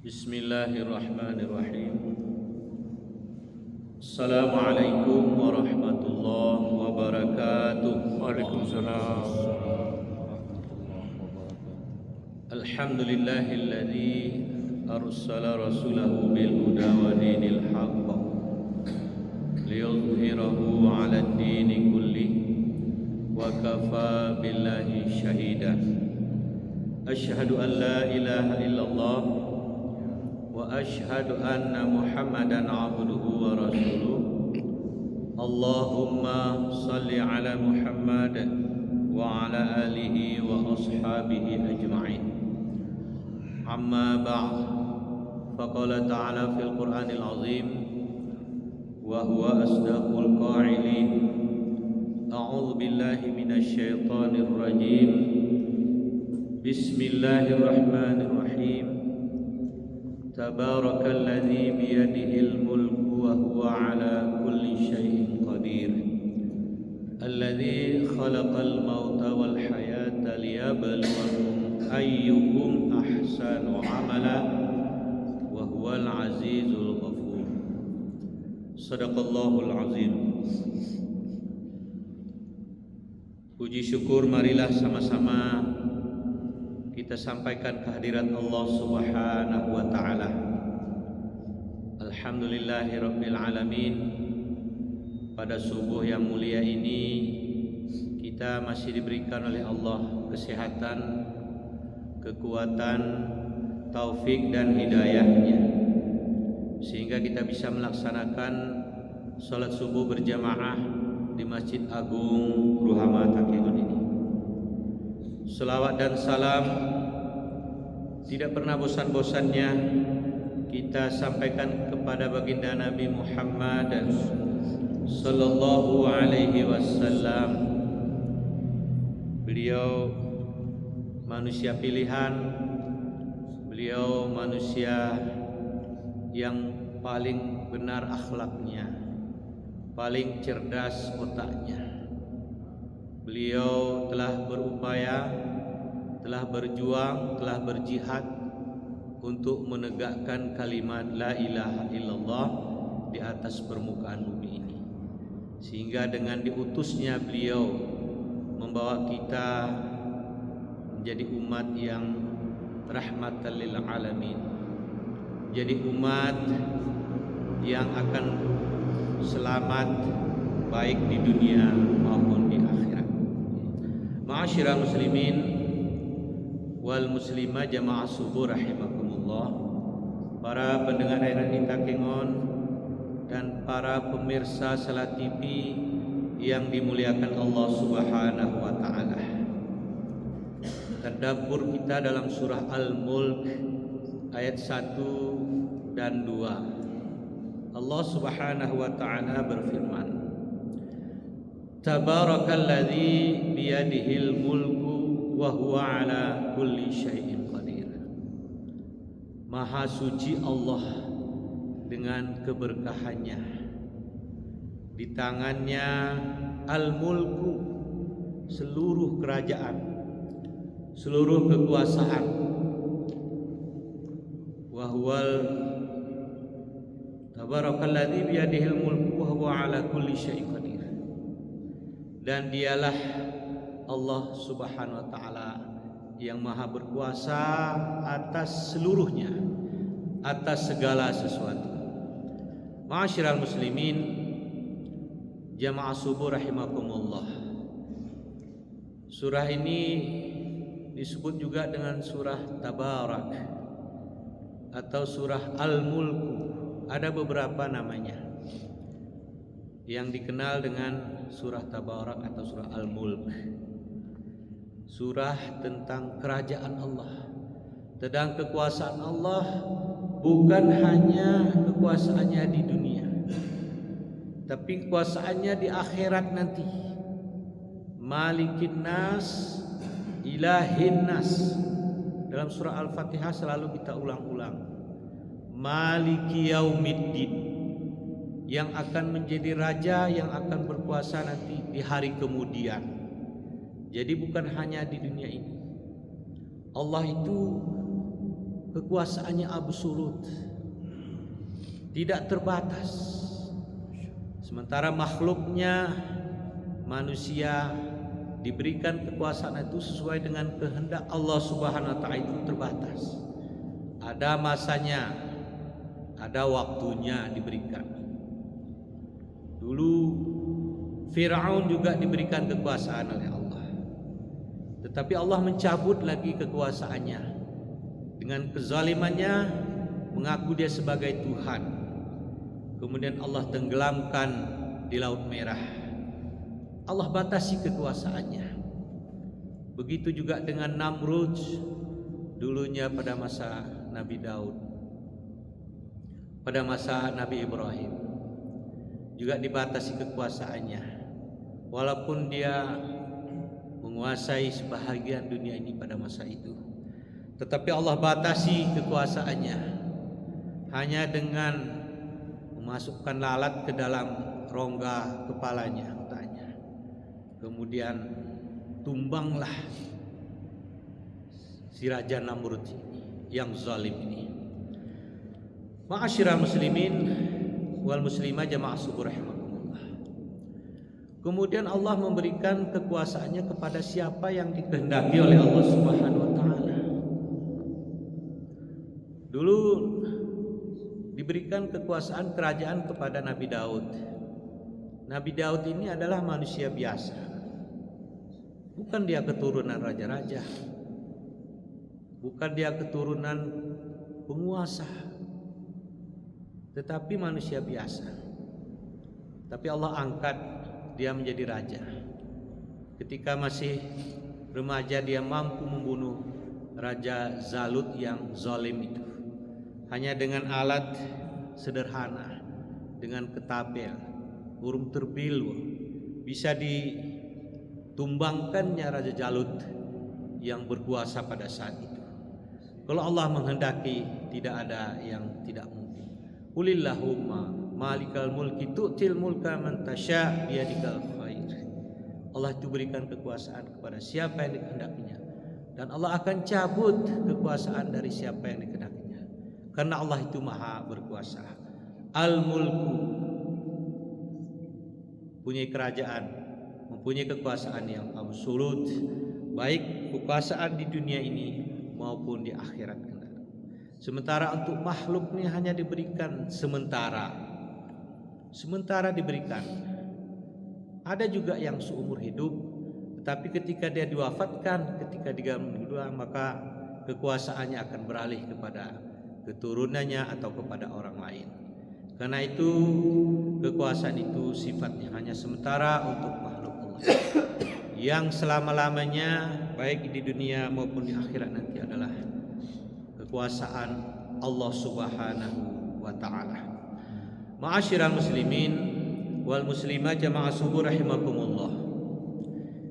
Bismillahirrahmanirrahim. Assalamualaikum warahmatullahi wabarakatuh. Waalaikumsalam. Alhamdulillahilladzi arsala rasulahu bil huda wa dinil haqq liyudhhirahu 'alad dini kullih wa kafa billahi shahida. Asyhadu an la ilaha illallah wa asyhadu anna Muhammadan abduhu wa rasuluh. Allahumma salli ala Muhammad wa ala alihi wa ashabihi ajma'in. Amma ba'd, faqala ta'ala fil Qur'anil azim wa huwa asdaqul qa'ilin. A'udzu billahi minasy syaithanir rajim. Bismillahirrahmanirrahim. Tabarakalladzi biyadihil mulku wa huwa ala kulli syai'in qadir. Alladzi khalaqal mauta wal hayata liyabluwakum ayyukum ahsanu amala wa huwal azizul ghafur. Shadaqallahul azim. Puji syukur marilah sama-sama kita sampaikan kehadirat Allah Subhanahu wa taala. Alhamdulillahirabbil alamin. Pada subuh yang mulia ini kita masih diberikan oleh Allah kesehatan, kekuatan, taufik dan hidayahnya sehingga kita bisa melaksanakan salat subuh berjamaah di Masjid Agung Ruhama Takengon ini. Selawat dan salam tidak pernah bosan-bosannya kita sampaikan kepada baginda Nabi Muhammad sallallahu alaihi wasallam. Beliau manusia pilihan, beliau manusia yang paling benar akhlaknya, paling cerdas otaknya. Beliau telah berupaya, telah berjuang, telah berjihad untuk menegakkan kalimat la ilaha illallah di atas permukaan bumi ini. Sehingga dengan diutusnya beliau membawa kita menjadi umat yang rahmatan lil alamin. Jadi umat yang akan selamat baik di dunia maupun di akhirat. Ma'asyiral muslimin wal muslimah jamaah subuh rahimakumullah. Para pendengar RRI Takengon dan para pemirsa Salat TV yang dimuliakan Allah Subhanahu wa taala. Tadabbur kita dalam surah Al-Mulk ayat 1 dan 2. Allah Subhanahu wa taala berfirman, Tabarakalladzi biyadihil mulku wa huwa ala kulli syai'in qadir. Maha suci Allah dengan keberkahannya. Di tangannya al-mulku, seluruh kerajaan, seluruh kekuasaan. Wa huwal tabarakalladzi biyadihil mulku wa huwa ala kulli syai'in qadir. Dan dialah Allah Subhanahu wa taala yang maha berkuasa atas seluruhnya, atas segala sesuatu. Ma'asyiral muslimin jamaah subuh rahimakumullah. Surah ini disebut juga dengan surah Tabarak atau surah Al-Mulku. Ada beberapa namanya. Yang dikenal dengan surah Tabarak atau surah Al-Mulk. Surah tentang kerajaan Allah, tentang kekuasaan Allah, bukan hanya kekuasaannya di dunia, tapi kekuasaannya di akhirat nanti. Malikin nas, ilahin nas. Dalam surah Al-Fatihah selalu kita ulang-ulang. Maliki yaumiddin, yang akan menjadi raja, yang akan berkuasa nanti di hari kemudian. Jadi bukan hanya di dunia ini. Allah itu kekuasaannya absolut, tidak terbatas. Sementara makhluknya, manusia, diberikan kekuasaan itu sesuai dengan kehendak Allah Subhanahu wa taala, itu terbatas. Ada masanya, ada waktunya diberikan. Dulu Fir'aun juga diberikan kekuasaan oleh Allah, tetapi Allah mencabut lagi kekuasaannya dengan kezalimannya, mengaku dia sebagai Tuhan. Kemudian Allah tenggelamkan di Laut Merah. Allah batasi kekuasaannya. Begitu juga dengan Namrud dulunya pada masa Nabi Daud, pada masa Nabi Ibrahim juga dibatasi kekuasaannya. Walaupun dia menguasai sebahagian dunia ini pada masa itu, tetapi Allah batasi kekuasaannya hanya dengan memasukkan lalat ke dalam rongga kepalanya, otaknya. Kemudian tumbanglah si Raja Namrud ini yang zalim ini. Ma'asyiral muslimin wal muslimah jamaah subuh rahimakumullah. Kemudian Allah memberikan kekuasaannya kepada siapa yang dikehendaki oleh Allah Subhanahu wa taala. Dulu diberikan kekuasaan kerajaan kepada Nabi Daud. Nabi Daud ini adalah manusia biasa. Bukan dia keturunan raja-raja. Bukan dia keturunan penguasa. Tetapi manusia biasa. Tapi Allah angkat dia menjadi raja. Ketika masih remaja dia mampu membunuh Raja Zalut yang zalim itu. Hanya dengan alat sederhana, dengan ketapel, burung terbil, bisa ditumbangkannya Raja Zalut yang berkuasa pada saat itu. Kalau Allah menghendaki, tidak ada yang tidak mungkin. Qulillahumma malikal mulki tu'til mulka man tasya' biyadikal khair. Allah itu berikan kekuasaan kepada siapa yang dikehendakinya, dan Allah akan cabut kekuasaan dari siapa yang dikehendakinya, karena Allah itu maha berkuasa. Al-mulku, punya kerajaan, mempunyai kekuasaan yang absolut, baik kekuasaan di dunia ini maupun di akhirat. Sementara untuk makhluk ini hanya diberikan sementara diberikan. Ada juga yang seumur hidup, tetapi ketika dia diwafatkan, ketika diganggu, maka kekuasaannya akan beralih kepada keturunannya atau kepada orang lain. Karena itu kekuasaan itu sifatnya hanya sementara untuk makhluk Allah. Yang selama-lamanya baik di dunia maupun di akhirat nanti adalah kekuasaan Allah Subhanahu wa taala. Ma'asyiral muslimin wal muslimah jamaah subuh rahimakumullah.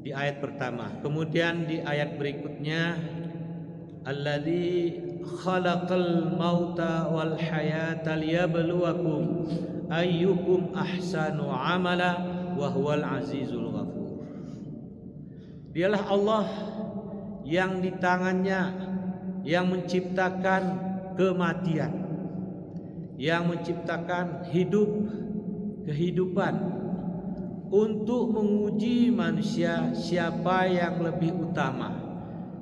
Di ayat pertama, kemudian di ayat berikutnya, alladzi khalaqal mauta wal hayata liyabluwakum ayyukum ahsanu amala wa huwal azizul ghafur. Dialah Allah yang di tangannya yang menciptakan kematian, yang menciptakan kehidupan untuk menguji manusia siapa yang lebih utama,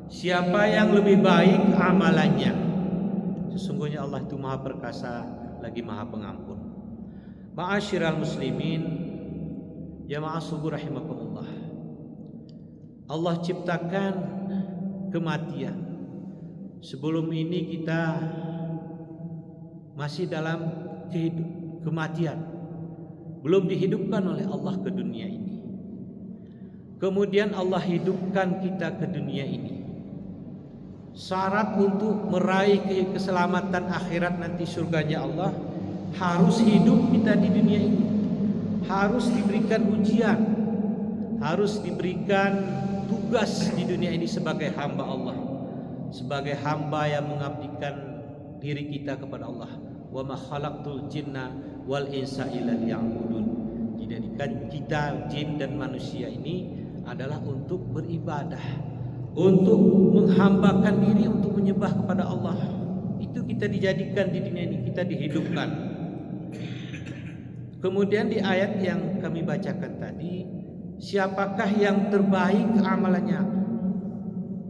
siapa yang lebih baik amalannya. Sesungguhnya Allah itu maha perkasa lagi maha pengampun. Ma'asyiral muslimin jamaah subuh rahimakumullah. Allah ciptakan kematian. Sebelum ini kita masih dalam kematian, belum dihidupkan oleh Allah ke dunia ini. Kemudian Allah hidupkan kita ke dunia ini. Syarat untuk meraih keselamatan akhirat nanti surganya Allah, harus hidup kita di dunia ini, harus diberikan ujian, harus diberikan tugas di dunia ini sebagai hamba Allah, sebagai hamba yang mengabdikan diri kita kepada Allah. Wa ma khalaqtul jinna wal insa illa liya'budun. Dijadikan kita jin dan manusia ini adalah untuk beribadah, untuk menghambakan diri, untuk menyembah kepada Allah. kita dijadikan di dunia ini, kita dihidupkan. Kemudian di ayat yang kami bacakan tadi, siapakah yang terbaik amalannya?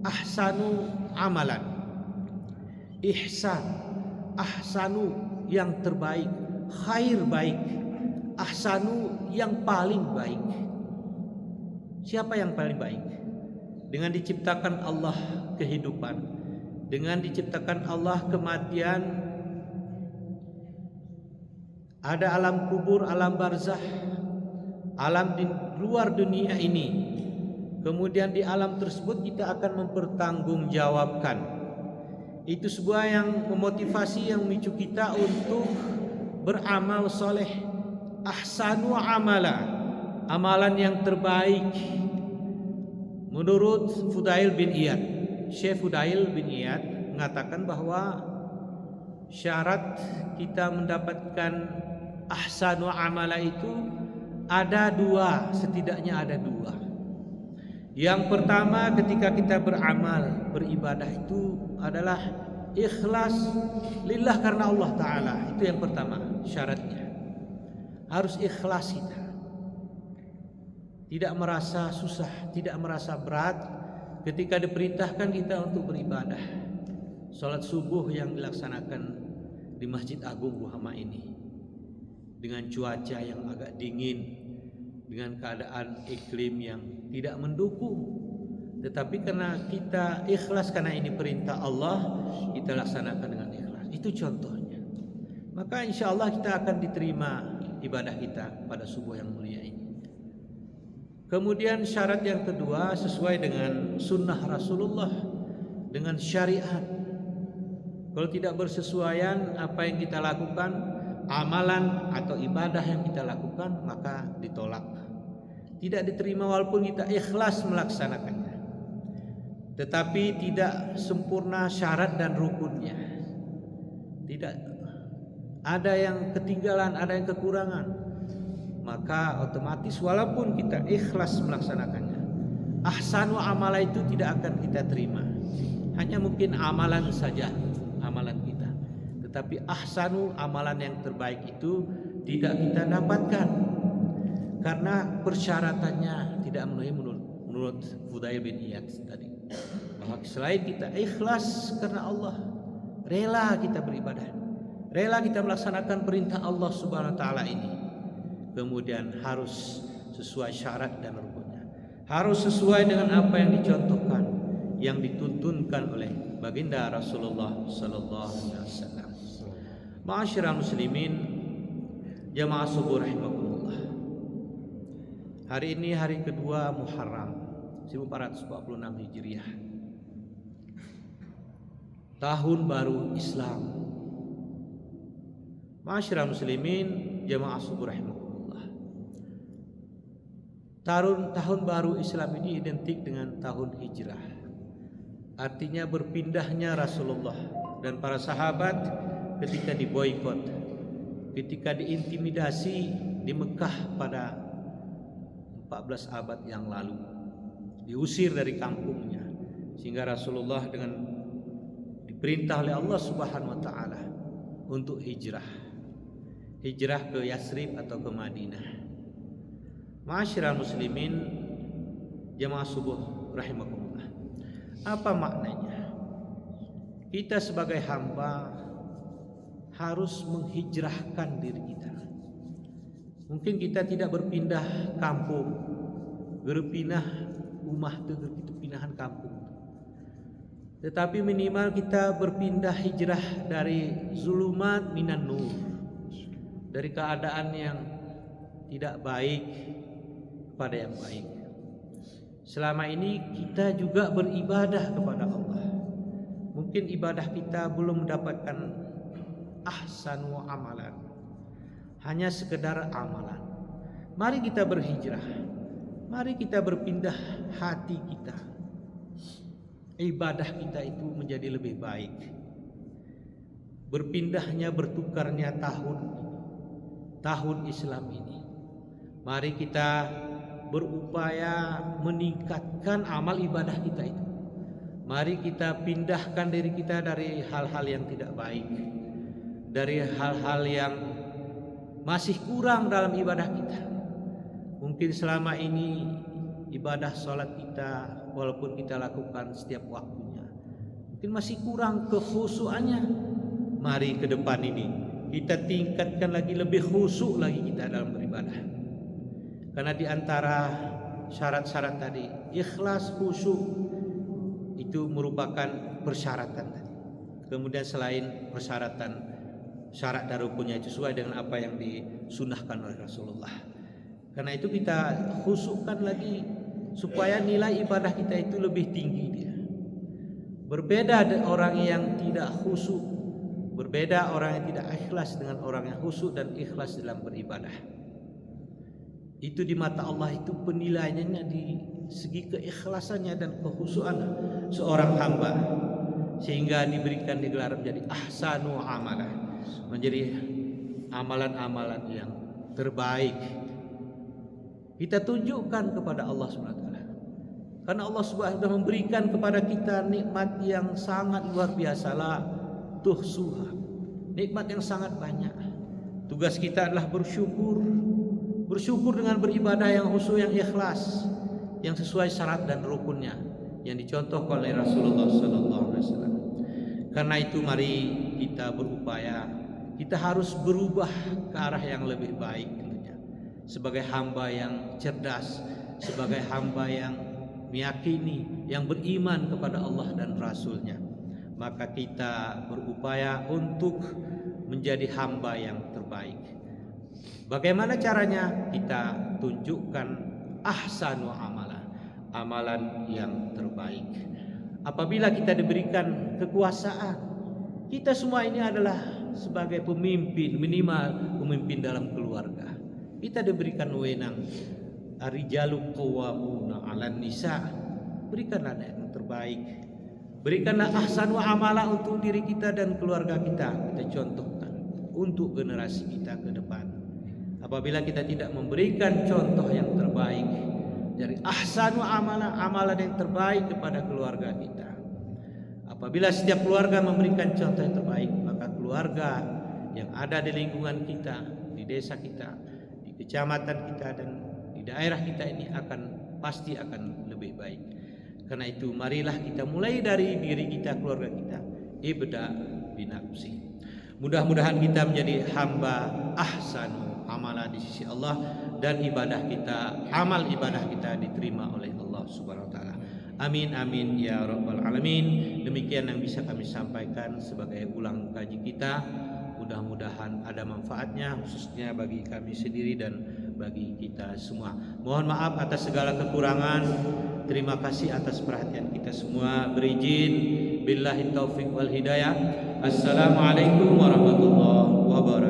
Ahsanu amalan. Ihsan, ahsanu yang terbaik, khair baik, ahsanu yang paling baik. Siapa yang paling baik? Dengan diciptakan Allah kehidupan, dengan diciptakan Allah kematian, ada alam kubur, alam barzah, alam di luar dunia ini. Kemudian di alam tersebut kita akan mempertanggungjawabkan. Itu sebuah yang memotivasi, yang memicu kita untuk beramal soleh. Ahsanu amala, amalan yang terbaik. Menurut Fudail bin Iyad, Syekh Fudail bin Iyad mengatakan bahwa syarat kita mendapatkan ahsanu amala itu ada dua, setidaknya ada dua. Yang pertama, ketika kita beramal, beribadah itu adalah ikhlas lillah karena Allah Ta'ala. Itu yang pertama syaratnya. Harus ikhlas kita, tidak merasa susah, tidak merasa berat ketika diperintahkan kita untuk beribadah. Salat subuh yang dilaksanakan di Masjid Agung Buhama ini dengan cuaca yang agak dingin, dengan keadaan iklim yang tidak mendukung, tetapi karena kita ikhlas, karena ini perintah Allah, kita laksanakan dengan ikhlas. Itu contohnya. Maka insya Allah kita akan diterima ibadah kita pada subuh yang mulia ini. Kemudian syarat yang kedua, sesuai dengan sunnah Rasulullah, dengan syariat. Kalau tidak bersesuaian apa yang kita lakukan, amalan atau ibadah yang kita lakukan, maka ditolak, tidak diterima walaupun kita ikhlas melaksanakannya. Tetapi tidak sempurna syarat dan rukunnya, tidak ada yang ketinggalan, ada yang kekurangan, maka otomatis walaupun kita ikhlas melaksanakannya, ahsanu amala itu tidak akan kita terima. Hanya mungkin amalan saja, amalan kita, tetapi ahsanu amalan yang terbaik itu tidak kita dapatkan karena persyaratannya tidak memenuhi menurut Fudail bin Iyad tadi, bahwa selain kita ikhlas karena Allah, rela kita beribadah, rela kita melaksanakan perintah Allah Subhanahu wa taala ini, kemudian harus sesuai syarat dan rukunnya, harus sesuai dengan apa yang dicontohkan, yang dituntunkan oleh baginda Rasulullah sallallahu alaihi wasallam. Ma'asyiral muslimin, jamaah subuh rahimakumullah. Hari ini hari kedua Muharram 1446 Hijriah, tahun baru Islam. Ma'asyiral muslimin, jamaah subuh rahimakumullah. Tahun baru Islam ini identik dengan tahun hijrah. Artinya berpindahnya Rasulullah dan para sahabat ketika diboikot, ketika diintimidasi di Mekah pada 14 abad yang lalu, diusir dari kampungnya, sehingga Rasulullah dengan diperintah oleh Allah Subhanahu wa taala untuk hijrah ke Yasrib atau ke Madinah. Ma'asyiral muslimin, jamaah subuh rahimakumullah. Apa maknanya? Kita sebagai hamba harus menghijrahkan diri kita. Mungkin kita tidak berpindah kampung, berpindah rumah itu pindahan kampung, tetapi minimal kita berpindah hijrah dari zulumat minan nur, dari keadaan yang tidak baik kepada yang baik. Selama ini kita juga beribadah kepada Allah, mungkin ibadah kita belum mendapatkan ahsanu amalan, hanya sekedar amalan. Mari kita berhijrah, mari kita berpindah hati kita, ibadah kita itu menjadi lebih baik. Berpindahnya, bertukarnya tahun Islam ini, mari kita berupaya meningkatkan amal ibadah kita itu. Mari kita pindahkan diri kita dari hal-hal yang tidak baik, dari hal-hal yang masih kurang dalam ibadah kita. Mungkin selama ini ibadah sholat kita walaupun kita lakukan setiap waktunya, mungkin masih kurang kekhusyuannya. Mari ke depan ini kita tingkatkan lagi, lebih khusyuk lagi kita dalam beribadah. Karena di antara syarat-syarat tadi, ikhlas, khusyuk itu merupakan persyaratan tadi. Kemudian selain persyaratan, syarat dan rukunnya itu sesuai dengan apa yang disunnahkan oleh Rasulullah. Karena itu kita khusyukkan lagi supaya nilai ibadah kita itu lebih tinggi dia. Berbeda orang yang tidak khusyuk, berbeda orang yang tidak ikhlas dengan orang yang khusyuk dan ikhlas dalam beribadah. Itu di mata Allah itu penilaiannya di segi keikhlasannya dan kekhusyuan seorang hamba, sehingga diberikan gelar menjadi ahsanu amalah, menjadi amalan-amalan yang terbaik. Kita tunjukkan kepada Allah SWT, karena Allah SWT sudah memberikan kepada kita nikmat yang sangat luar biasa, la tuhsuha, nikmat yang sangat banyak. Tugas kita adalah bersyukur dengan beribadah yang khusyuk, yang ikhlas, yang sesuai syarat dan rukunnya yang dicontohkan oleh Rasulullah SAW. Karena itu mari kita berupaya, kita harus berubah ke arah yang lebih baik tentunya. Sebagai hamba yang cerdas, sebagai hamba yang meyakini, yang beriman kepada Allah dan Rasulnya, maka kita berupaya untuk menjadi hamba yang terbaik. Bagaimana caranya? Kita tunjukkan ahsanu amalan, amalan yang terbaik. Apabila kita diberikan kekuasaan, kita semua ini adalah sebagai pemimpin, minimal pemimpin dalam keluarga. Kita diberikan wewenang, ar-rijalu qawwamuna 'alan nisa. Berikanlah yang terbaik, berikanlah ahsanu amala untuk diri kita dan keluarga kita. Kita contohkan untuk generasi kita ke depan. Apabila kita tidak memberikan contoh yang terbaik dari ahsanu amalan, amalan yang terbaik kepada keluarga kita, apabila setiap keluarga memberikan contoh yang terbaik, maka keluarga yang ada di lingkungan kita, di desa kita, di kecamatan kita, dan di daerah kita ini pasti akan lebih baik. Karena itu marilah kita mulai dari diri kita, keluarga kita. Ibda binafsi. Mudah-mudahan kita menjadi hamba ahsanu amalan di sisi Allah, dan ibadah kita, amal ibadah kita diterima oleh Allah Subhanahu wa taala. Amin amin ya rabbal alamin. Demikian yang bisa kami sampaikan sebagai ulang kaji kita. Mudah-mudahan ada manfaatnya, khususnya bagi kami sendiri dan bagi kita semua. Mohon maaf atas segala kekurangan. Terima kasih atas perhatian kita semua. Berizin, billahi taufik wal hidayah. Assalamualaikum warahmatullahi wabarakatuh.